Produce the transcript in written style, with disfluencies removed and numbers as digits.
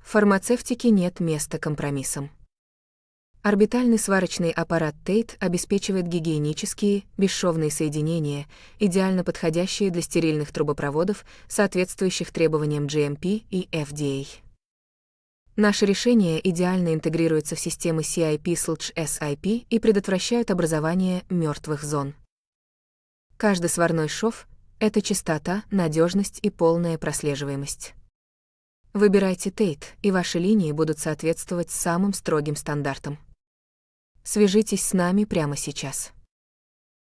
В фармацевтике нет места компромиссам. Орбитальный сварочный аппарат Tate обеспечивает гигиенические, бесшовные соединения, идеально подходящие для стерильных трубопроводов, соответствующих требованиям GMP и FDA. Наши решения идеально интегрируются в системы CIP/SIP и предотвращают образование мертвых зон. Каждый сварной шов — это чистота, надежность и полная прослеживаемость. Выбирайте Tate, и ваши линии будут соответствовать самым строгим стандартам. Свяжитесь с нами прямо сейчас.